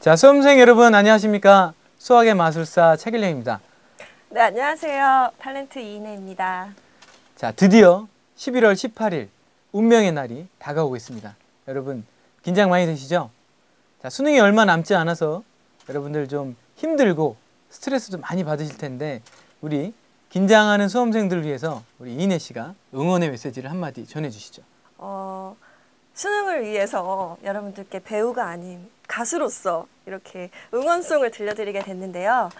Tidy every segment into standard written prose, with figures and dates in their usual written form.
자, 수험생 여러분 안녕하십니까? 수학의 마술사 최길령입니다. 네, 안녕하세요. 탤런트 이인혜입니다. 자, 드디어 11월 18일 운명의 날이 다가오고 있습니다. 여러분 긴장 많이 되시죠? 자, 수능이 얼마 남지 않아서 여러분들 좀 힘들고 스트레스도 많이 받으실 텐데 우리 긴장하는 수험생들을 위해서 우리 이인혜 씨가 응원의 메시지를 한마디 전해주시죠. 수능을 위해서 여러분들께 배우가 아닌 가수로서 이렇게 응원송을 들려드리게 됐는데요.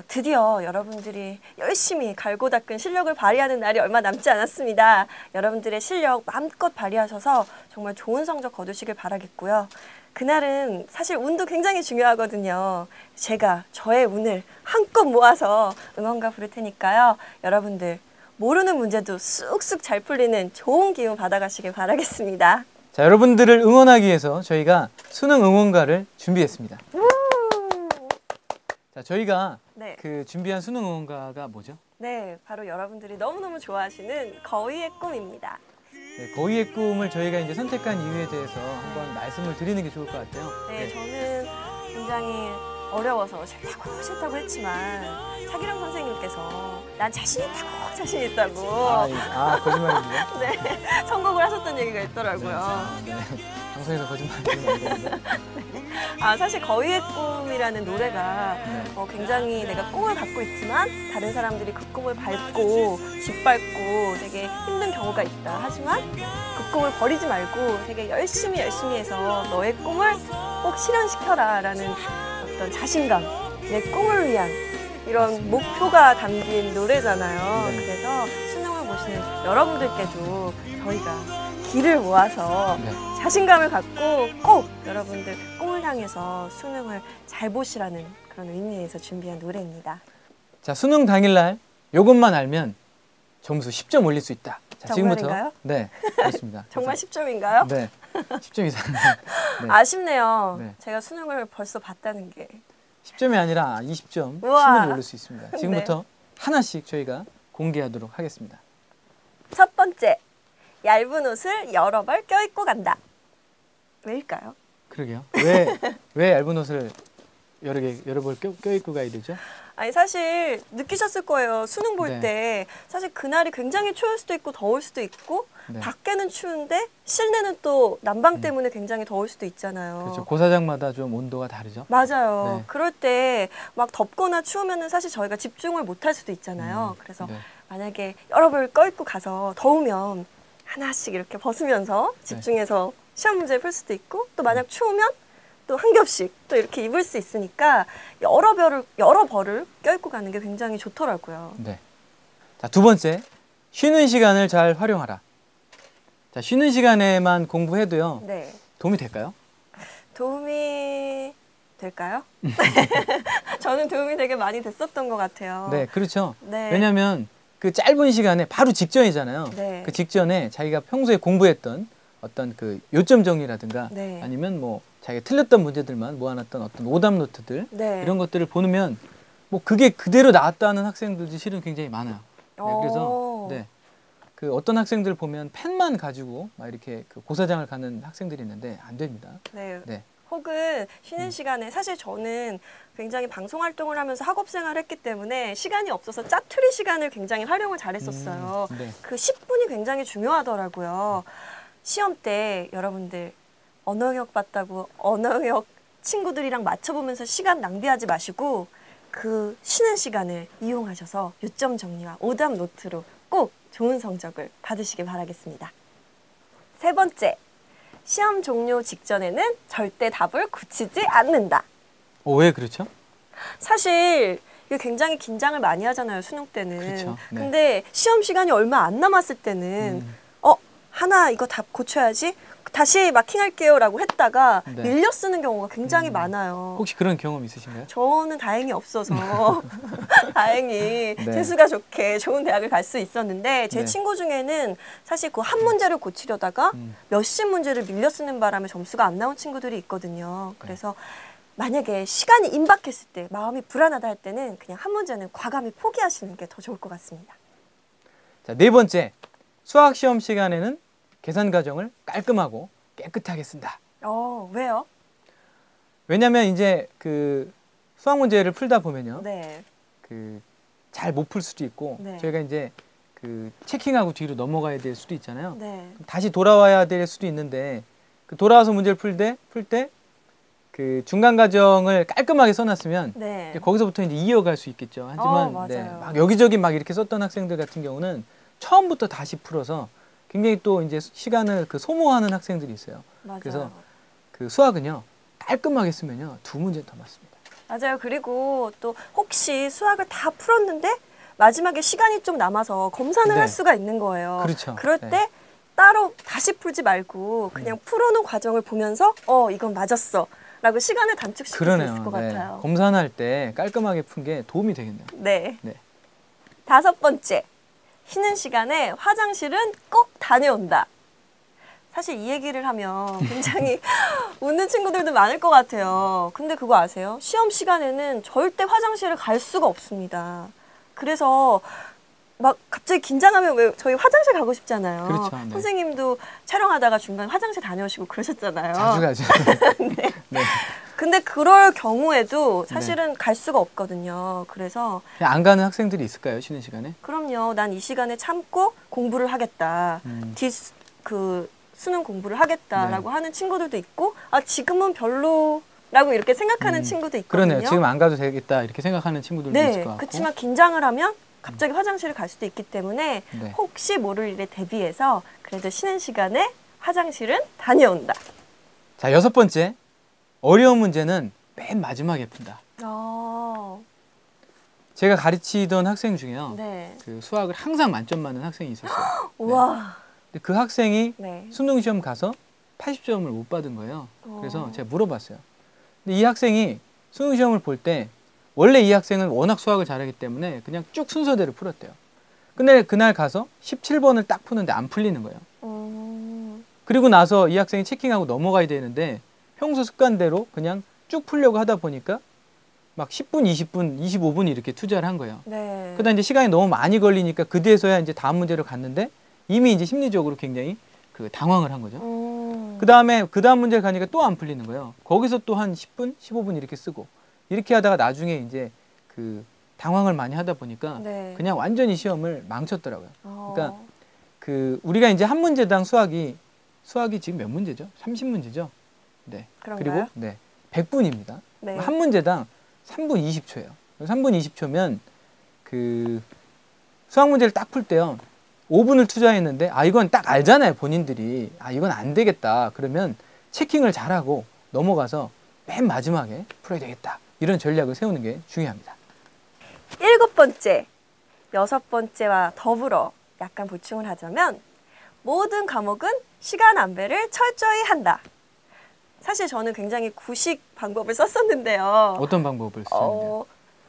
드디어 여러분들이 열심히 갈고 닦은 실력을 발휘하는 날이 얼마 남지 않았습니다. 여러분들의 실력 마음껏 발휘하셔서 정말 좋은 성적 거두시길 바라겠고요. 그날은 사실 운도 굉장히 중요하거든요. 제가 저의 운을 한껏 모아서 응원가 부를 테니까요. 여러분들 모르는 문제도 쑥쑥 잘 풀리는 좋은 기운 받아가시길 바라겠습니다. 자, 여러분들을 응원하기 위해서 저희가 수능 응원가를 준비했습니다. 자, 저희가 그 준비한 수능 응원가가 뭐죠? 네, 바로 여러분들이 너무너무 좋아하시는 거위의 꿈입니다. 네, 거위의 꿈을 저희가 이제 선택한 이유에 대해서 한번 말씀을 드리는 게 좋을 것 같아요. 네, 저는 굉장히 어려워서 싫다고 했지만 차기령 선생님께서 난 자신 있다고 거짓말입니다. 네, 선곡을 하셨던 얘기가 있더라고요. 네, 방송에서 거짓말하지 말고. 사실 거위의 꿈이라는 노래가 굉장히 내가 꿈을 갖고 있지만 다른 사람들이 그 꿈을 밟고 짓밟고 되게 힘든 경우가 있다. 하지만 그 꿈을 버리지 말고 되게 열심히 해서 너의 꿈을 꼭 실현시켜라 라는 어떤 자신감, 내 꿈을 위한 이런 목표가 담긴 노래잖아요. 네. 그래서 수능을 보시는 여러분들께도 저희가 기를 모아서 자신감을 갖고 꼭 여러분들 꿈을 향해서 수능을 잘 보시라는 그런 의미에서 준비한 노래입니다. 자, 수능 당일날 이것만 알면 점수 10점 올릴 수 있다. 자, 정말인가요? 지금부터 네, 그렇습니다. 정말 10점인가요? 네, 10점 이상. 네. 아쉽네요. 네. 제가 수능을 벌써 봤다는 게. 10점이 아니라 20점 우와. 충분히 올릴 수 있습니다. 지금부터 하나씩 저희가 공개하도록 하겠습니다. 첫 번째, 얇은 옷을 여러 벌 껴입고 간다. 왜일까요? 그러게요. 왜 얇은 옷을 여러 벌 껴입고 가야 되죠? 아니 사실 느끼셨을 거예요. 수능 볼 때 사실 그날이 굉장히 추울 수도 있고 더울 수도 있고 밖에는 추운데 실내는 또 난방 때문에 굉장히 더울 수도 있잖아요. 그렇죠. 고사장마다 좀 온도가 다르죠. 맞아요. 그럴 때 막 덥거나 추우면은 사실 저희가 집중을 못할 수도 있잖아요. 그래서 만약에 여러 벌 껴입고 가서 더우면 하나씩 이렇게 벗으면서 집중해서 시험 문제 풀 수도 있고 또 만약 추우면 또 한 겹씩 또 이렇게 입을 수 있으니까 여러 벌을 껴입고 가는 게 굉장히 좋더라고요. 네. 자, 두 번째, 쉬는 시간을 잘 활용하라. 자, 쉬는 시간에만 공부해도요. 네. 도움이 될까요? 도움이 될까요? 저는 도움이 되게 많이 됐었던 것 같아요. 네, 그렇죠. 네. 왜냐하면 그 짧은 시간에 바로 직전이잖아요. 네. 그 직전에 자기가 평소에 공부했던 어떤 그 요점 정리라든가 아니면 뭐 자기가 틀렸던 문제들만 모아놨던 어떤 오답 노트들 이런 것들을 보면 뭐 그게 그대로 나왔다는 학생들도 실은 굉장히 많아요. 네, 그래서 그 어떤 학생들 보면 펜만 가지고 막 이렇게 그 고사장을 가는 학생들이 있는데 안 됩니다. 네. 혹은 쉬는 시간에 사실 저는 굉장히 방송 활동을 하면서 학업 생활을 했기 때문에 시간이 없어서 짜투리 시간을 굉장히 활용을 잘했었어요. 그 10분이 굉장히 중요하더라고요. 시험 때 여러분들 언어영역 봤다고 언어영역 친구들이랑 맞춰보면서 시간 낭비하지 마시고 그 쉬는 시간을 이용하셔서 요점 정리와 오답 노트로 꼭 좋은 성적을 받으시길 바라겠습니다. 세 번째, 시험 종료 직전에는 절대 답을 굳히지 않는다. 왜 그렇죠? 사실 이게 굉장히 긴장을 많이 하잖아요, 수능 때는. 그렇죠. 근데 시험 시간이 얼마 안 남았을 때는 하나 이거 답 고쳐야지. 다시 마킹할게요 라고 했다가 밀려 쓰는 경우가 굉장히 많아요. 혹시 그런 경험 있으신가요? 저는 다행히 없어서 다행히 재수가 좋게 좋은 대학을 갈 수 있었는데 제 친구 중에는 사실 그 한 문제를 고치려다가 몇십 문제를 밀려 쓰는 바람에 점수가 안 나온 친구들이 있거든요. 그래서 만약에 시간이 임박했을 때 마음이 불안하다 할 때는 그냥 한 문제는 과감히 포기하시는 게 더 좋을 것 같습니다. 자, 네 번째, 수학 시험 시간에는 계산 과정을 깔끔하고 깨끗하게 쓴다. 왜요? 왜냐면 이제 그 수학 문제를 풀다 보면요. 네. 그 잘 못 풀 수도 있고 네. 저희가 이제 그 체킹하고 뒤로 넘어가야 될 수도 있잖아요. 네. 다시 돌아와야 될 수도 있는데 그 돌아와서 문제를 풀 때 그 중간 과정을 깔끔하게 써놨으면 네. 이제 거기서부터 이제 이어갈 수 있겠죠. 하지만 네, 막 여기저기 막 이렇게 썼던 학생들 같은 경우는 처음부터 다시 풀어서 굉장히 또 이제 시간을 그 소모하는 학생들이 있어요. 맞아요. 그래서 그 수학은요 깔끔하게 쓰면요 2문제 더 맞습니다. 맞아요. 그리고 또 혹시 수학을 다 풀었는데 마지막에 시간이 좀 남아서 검사를 네. 할 수가 있는 거예요. 그렇죠. 그럴 때 네. 따로 다시 풀지 말고 그냥 풀어놓은 과정을 보면서 이건 맞았어 라고 시간을 단축시킬 그러네요. 수 있을 것 네. 같아요. 검사할 때 깔끔하게 푼 게 도움이 되겠네요. 네. 네. 5번째, 쉬는 시간에 화장실은 꼭 다녀온다. 사실 이 얘기를 하면 굉장히 웃는 친구들도 많을 것 같아요. 근데 그거 아세요? 시험 시간에는 절대 화장실을 갈 수가 없습니다. 그래서 막 갑자기 긴장하면 왜 저희 화장실 가고 싶잖아요. 그렇죠. 네. 선생님도 촬영하다가 중간에 화장실 다녀오시고 그러셨잖아요. 자주 가죠. 네. 네. 근데 그럴 경우에도 사실은 갈 수가 없거든요. 그래서 그냥 안 가는 학생들이 있을까요? 쉬는 시간에? 그럼요. 난 이 시간에 참고 공부를 하겠다. 수능 공부를 하겠다라고 하는 친구들도 있고 지금은 별로라고 이렇게 생각하는 친구도 있거든요. 그러네요. 지금 안 가도 되겠다 이렇게 생각하는 친구들도 있을 것 같고. 그렇지만 긴장을 하면 갑자기 화장실을 갈 수도 있기 때문에 네. 혹시 모를 일에 대비해서 그래도 쉬는 시간에 화장실은 다녀온다. 자, 6번째. 어려운 문제는 맨 마지막에 푼다. 제가 가르치던 학생 중에요. 네. 그 수학을 항상 만점 맞는 학생이 있었어요. 와. 근데 그 학생이 네. 수능 시험 가서 80점을 못 받은 거예요. 그래서 제가 물어봤어요. 근데 이 학생이 수능 시험을 볼 때 원래 이 학생은 워낙 수학을 잘하기 때문에 그냥 쭉 순서대로 풀었대요. 근데 그날 가서 17번을 딱 푸는데 안 풀리는 거예요. 그리고 나서 이 학생이 체킹하고 넘어가야 되는데 평소 습관대로 그냥 쭉 풀려고 하다 보니까 막 10분, 20분, 25분 이렇게 투자를 한 거예요. 네. 그러다 이제 시간이 너무 많이 걸리니까 그때서야 이제 다음 문제로 갔는데 이미 이제 심리적으로 굉장히 그 당황을 한 거죠. 그다음에 그 다음 문제를 가니까 또 안 풀리는 거예요. 거기서 또 한 10분, 15분 이렇게 쓰고 이렇게 하다가 나중에 이제 그 당황을 많이 하다 보니까 네. 그냥 완전히 시험을 망쳤더라고요. 그러니까 그 우리가 이제 한 문제당 수학이 지금 몇 문제죠? 30문제죠? 네. 그런가요? 그리고 네. 100분입니다. 네. 한 문제당 3분 20초예요. 3분 20초면 그 수학 문제를 딱 풀 때요. 5분을 투자했는데 이건 딱 알잖아요. 본인들이. 이건 안 되겠다. 그러면 체킹을 잘하고 넘어가서 맨 마지막에 풀어야 되겠다. 이런 전략을 세우는 게 중요합니다. 7번째, 6번째와 더불어 약간 보충을 하자면 모든 과목은 시간 안배를 철저히 한다. 사실 저는 굉장히 구식 방법을 썼었는데요. 어떤 방법을 쓰는데요?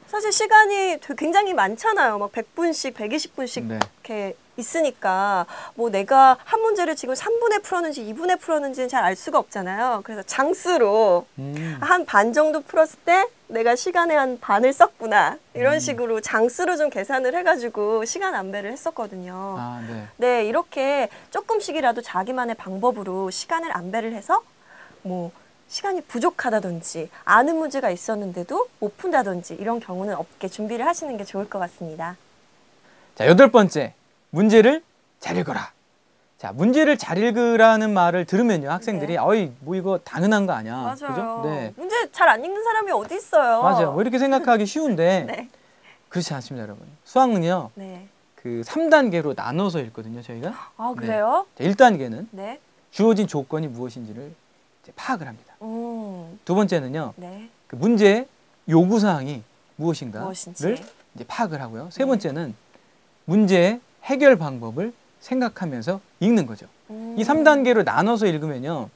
사실 시간이 굉장히 많잖아요. 막 100분씩, 120분씩 네. 이렇게 있으니까 뭐 내가 한 문제를 지금 3분에 풀었는지 2분에 풀었는지는 잘 알 수가 없잖아요. 그래서 장수로 한 반 정도 풀었을 때 내가 시간의 한 반을 썼구나. 이런 식으로 장수로 좀 계산을 해가지고 시간 안배를 했었거든요. 네. 네, 이렇게 조금씩이라도 자기만의 방법으로 시간을 안배를 해서 뭐 시간이 부족하다든지 아는 문제가 있었는데도 못 푼다든지 이런 경우는 없게 준비를 하시는 게 좋을 것 같습니다. 자, 8번째. 문제를 잘 읽어라. 자, 문제를 잘 읽으라는 말을 들으면요. 학생들이 네. 어이, 뭐 이거 당연한 거 아니야. 맞아요. 그죠? 네. 문제 잘 안 읽는 사람이 어디 있어요. 맞아요. 뭐 이렇게 생각하기 쉬운데 네. 그렇지 않습니다, 여러분. 수학은요. 네. 그 3단계로 나눠서 읽거든요, 저희가. 그래요? 네. 자, 1단계는 네. 주어진 조건이 무엇인지를 이제 파악을 합니다. 두 번째는요. 네. 그 문제의 요구 사항이 무엇인가를 무엇인지. 이제 파악을 하고요. 세 번째는 문제의 해결 방법을 생각하면서 읽는 거죠. 이 3단계로 나눠서 읽으면요.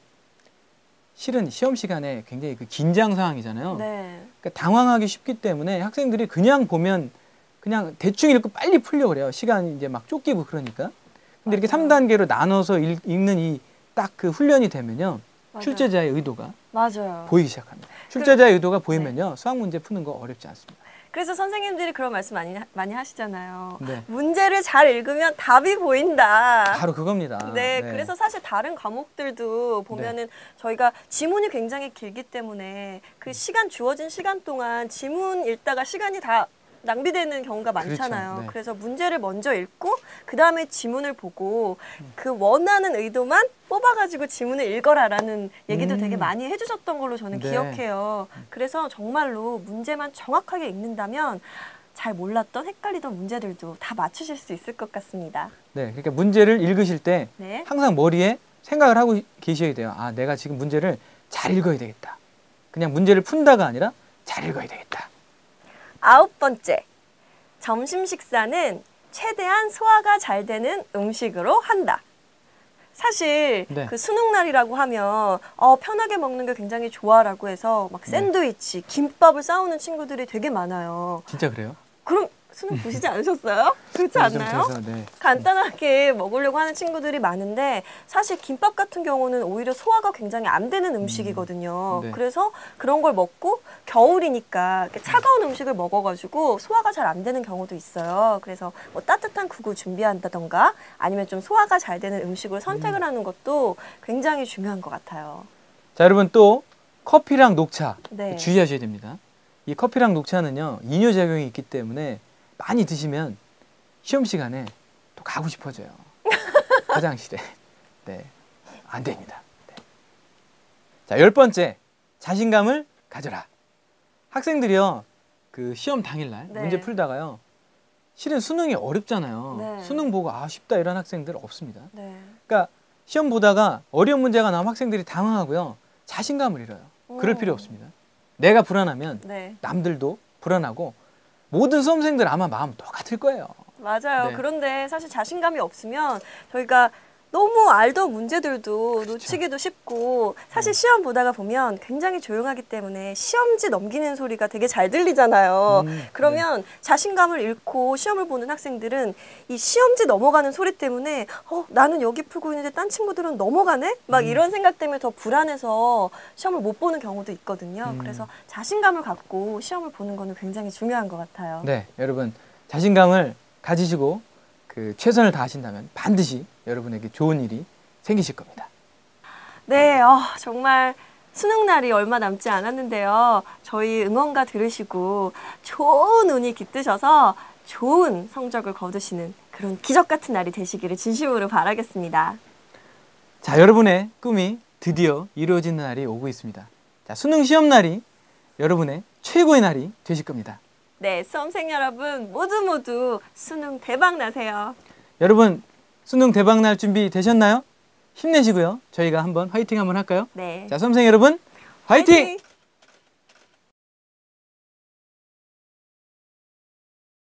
실은 시험 시간에 굉장히 그 긴장 상황이잖아요. 네. 그러니까 당황하기 쉽기 때문에 학생들이 그냥 보면 그냥 대충 읽고 빨리 풀려고 그래요. 시간이 이제 막 쫓기고 그러니까. 근데 이렇게 3단계로 나눠서 읽는 이 딱 그 훈련이 되면요. 맞아요. 출제자의 의도가 맞아요. 보이기 시작합니다. 출제자의 의도가 보이면요. 수학 문제 푸는 거 어렵지 않습니다. 그래서 선생님들이 그런 말씀 많이 하시잖아요. 네. 문제를 잘 읽으면 답이 보인다. 바로 그겁니다. 네, 그래서 사실 다른 과목들도 보면은 저희가 지문이 굉장히 길기 때문에 그 주어진 시간 동안 지문 읽다가 시간이 다 낭비되는 경우가 많잖아요. 그렇죠. 네. 그래서 문제를 먼저 읽고 그 다음에 지문을 보고 그 원하는 의도만 뽑아가지고 지문을 읽어라라는 얘기도 되게 많이 해주셨던 걸로 저는 기억해요. 그래서 정말로 문제만 정확하게 읽는다면 잘 몰랐던 헷갈리던 문제들도 다 맞추실 수 있을 것 같습니다. 네, 그러니까 문제를 읽으실 때 항상 머리에 생각을 하고 계셔야 돼요. 아, 내가 지금 문제를 잘 읽어야 되겠다. 그냥 문제를 푼다가 아니라 잘 읽어야 되겠다. 9번째, 점심 식사는 최대한 소화가 잘 되는 음식으로 한다. 사실 그 수능날이라고 하면 편하게 먹는 게 굉장히 좋아라고 해서 막 샌드위치, 김밥을 싸우는 친구들이 되게 많아요. 진짜 그래요? 그럼 수능 보시지 않으셨어요? 그렇지 않나요? 네. 간단하게 먹으려고 하는 친구들이 많은데 사실 김밥 같은 경우는 오히려 소화가 굉장히 안 되는 음식이거든요. 그래서 그런 걸 먹고 겨울이니까 차가운 음식을 먹어가지고 소화가 잘 안 되는 경우도 있어요. 그래서 뭐 따뜻한 국을 준비한다던가 아니면 좀 소화가 잘 되는 음식을 선택을 하는 것도 굉장히 중요한 것 같아요. 자, 여러분 또 커피랑 녹차 주의하셔야 됩니다. 이 커피랑 녹차는요 이뇨작용이 있기 때문에 많이 드시면 시험 시간에 또 가고 싶어져요. 화장실에. 네, 안 됩니다. 네. 자, 10번째, 자신감을 가져라. 학생들이요, 그 시험 당일날 문제 풀다가요, 실은 수능이 어렵잖아요. 수능 보고 쉽다 이런 학생들 없습니다. 그러니까 시험 보다가 어려운 문제가 나오면 학생들이 당황하고요, 자신감을 잃어요. 그럴 필요 없습니다. 내가 불안하면 남들도 불안하고 모든 수험생들 아마 마음 똑같을 거예요. 맞아요. 그런데 사실 자신감이 없으면 저희가 너무 알던 문제들도 놓치기도 쉽고 사실 시험 보다가 보면 굉장히 조용하기 때문에 시험지 넘기는 소리가 되게 잘 들리잖아요. 그러면 자신감을 잃고 시험을 보는 학생들은 이 시험지 넘어가는 소리 때문에 나는 여기 풀고 있는데 딴 친구들은 넘어가네? 막 이런 생각 때문에 더 불안해서 시험을 못 보는 경우도 있거든요. 그래서 자신감을 갖고 시험을 보는 거는 굉장히 중요한 것 같아요. 네, 여러분 자신감을 가지시고 최선을 다하신다면 반드시 여러분에게 좋은 일이 생기실 겁니다. 네, 정말 수능날이 얼마 남지 않았는데요. 저희 응원가 들으시고 좋은 운이 깃드셔서 좋은 성적을 거두시는 그런 기적 같은 날이 되시기를 진심으로 바라겠습니다. 자, 여러분의 꿈이 드디어 이루어지는 날이 오고 있습니다. 자, 수능 시험 날이 여러분의 최고의 날이 되실 겁니다. 네, 수험생 여러분 모두 수능 대박 나세요. 여러분 수능 대박 날 준비 되셨나요? 힘내시고요. 저희가 한번 화이팅 한번 할까요? 네. 자, 수험생 여러분 화이팅!